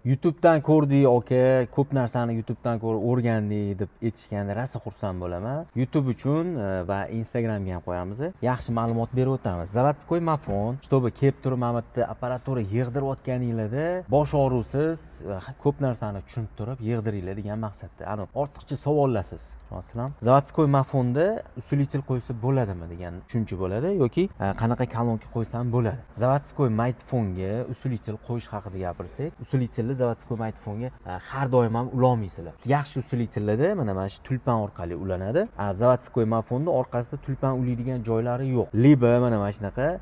YouTube'dan ko'rdik aka, ko'p narsani YouTube'dan ko'rib o'rgandik deb aytishganda rosa xursand bo'laman. YouTube uchun va Instagramga ham qo'yamiz. Yaxshi ma'lumot berib o'tamiz. Заводской mafon, чтобы kelib turib mana bu yerda apparatura yig'dirayotganinglarda bosh og'ruvsiz ko'p narsani tushunib turib yig'diringlar degan maqsadda. Ani ortiqcha savollarsiz. Masalan, заводской mafonda usilichil qo'ysa bo'ladimi degan tushuncha bo'ladi yoki qanaqa kolonka qo'ysam bo'ladi. Заводской maytfonga usilichil qo'yish haqida gapirsak, usilichilni заводской maytfonga har doim ham ulolmaysizlar. Yaxshi usilichillarda mana shu tulpan orqali ulanadi. Заводской mayfonda orqasida tulpan ulaydigan joylari yo'q. Liba mana shunaqa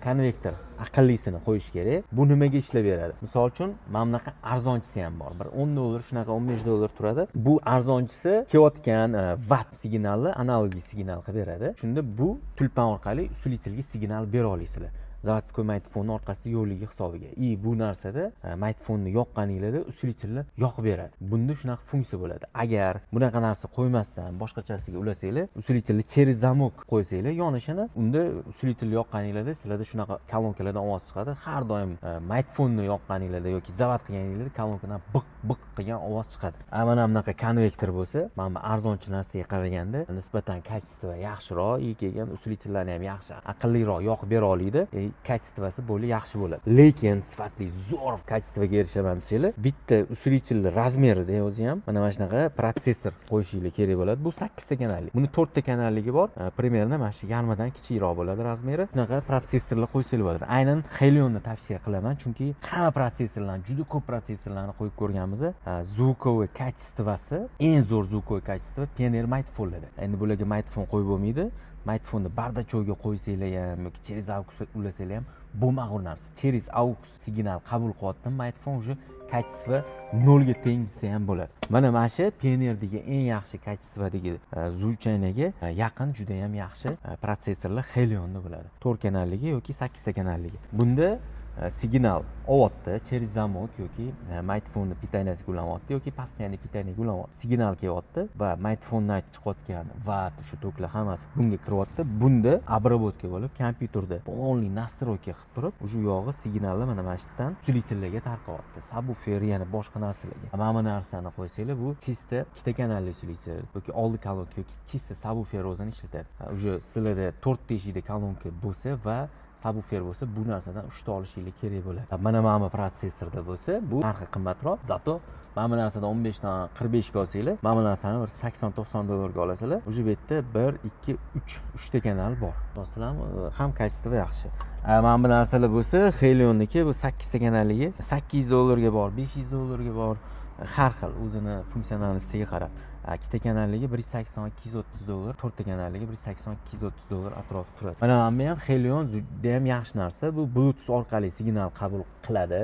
konvektor aqllisini qo'yish kerak. Bu nimaga ishlab beradi? Misol uchun, mana bunaqa arzonchisi ham bor. Bir $10, shunaqa $15 turadi. Bu arzonchisi kelayotgan watt signalni analogik signal qilib beradi. Shunda bu tulpan orqali usilichilga signal bera olasizlar. Заводской maytfonni orqasida yo'qligi hisobiga. Bu narsada maytfonni yoqqaninglarda usilichilni yoqib beradi. Bunda shunaqa funksiya bo'ladi. Agar bunaqa narsa qo'ymasdan boshqachasiga ulasanglar, usilichilni через zamok qo'ysanglar, yonishini, unda usilichilni yoqqaninglarda sizlarda shunaqa kolonkalardan ovoz chiqadi. Har doim maytfonni yoqqaninglarda yoki zavod qilganinglarda kolonkadan biq qilgan ovoz chiqadi. Mana bunaqa konvektor bo'lsa, mana bu arzonchi narsaga qaraganda nisbatan kачество yaxshiroq, kelgan usilichillarni ham yaxshi, aqlliroq yoqib bera oladi. Kачествоsi bo'li yaxshi bo'ladi. Lekin sifatli zo'r kачествоga erishaman desanglar, bitta usilichilni razmerida o'zi ham mana shunaqa protsessor qo'yishingiz kerak bo'ladi. Bu 8 ta kanalli. Buni 4 ta kanalligi bor. Примерно mana shu yarmidan kichikroq bo'ladi razmeri. Shunaqa protsessorlar qo'ysangiz bo'ladi. Aynan Helionni tavsiya qilaman, chunki hamma protsessorlarni, juda ko'p protsessorlarni qo'yib ko'rganmiz. Звуковой качествоsi, eng zo'r звуковой качество Pioneer maytfonlarda. Endi bularga maytfon qo'yib bo'lmaydi. Maytfonni bardachog'ga qo'ysanglar ham yoki через aux ulasanglar ham bo'lmag'ur narsa. Через aux signal qabul qilyapti maytfon уже kачество 0 ga teng desa ham bo'ladi. Mana shu Pioneerdagi eng yaxshi kачестводagi звучаниеga yaqin juda ham yaxshi protsessorlar Helionda bo'ladi. 4 kanalligi yoki 8 ta kanalligi. Bunda signal olyapti, через zamok yoki maytfonni pitaniyasiga ulanyapti yoki постоянный pitaniyaga ulanyapti. Signal kelyapti va maytfondan chiqayotgan vat, shu toklar hammasi bunga kiryapti. Bunda обработка bo'lib, kompyuterda полный настройка qilib turib, o'sha yog'i signalni mana shu yerdan usilichillarga tarqatyapti. Subwoofer yana boshqa narsalarga. Mana bu narsani qo'ysanglar, bu chista ikkita kanalli usilichil yoki oldi kolonka yoki chista subwoofer o'zini ishlatadi. O'sha sizlarda 4 teshikli kolonka bo'lsa va subwoofer bo'lsa, bu narsadan 3 ta olishingiz kerak bo'ladi. Mana bu protsessorda bo'lsa, bu narxi qimmatroq. Zato mana bu narsadan 15 dan 45 ga olsanglar, mana bu narsani bir $80-90 ga olasizlar. O'sha yerda 1, 2, 3 ta kanal bor. Masalan, ham kачество yaxshi. Mana bu narsalar bo'lsa, Helionniki bu 8 ta kanalligi $800 ga bor, $500 ga bor. Har xil o'zini funksionallisiga qarab. 2 ta kanalligi $180-230, 4 ta kanalligi $180-230 atrofida turadi. Mana bu ham Helion juda ham yaxshi narsa. Bu Bluetooth orqali signal qabul qiladi.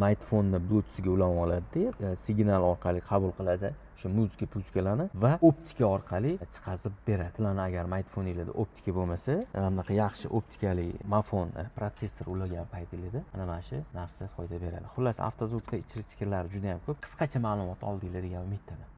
Maytfonni Bluetoothga ulanib oladi deb, signal orqali qabul qiladi. Shu muzika puzkalarni va optika orqali chiqazib beradi. Agar maytfoningizda optika bo'lmasa, bunaqa yaxshi optikali mafon protsessor ulagan paytingizda mana shu narsa foyda beradi. Xullas, avtozvukda ichki-ichkilari juda ham ko'p. Qisqacha ma'lumot oldinglar degan umiddaman.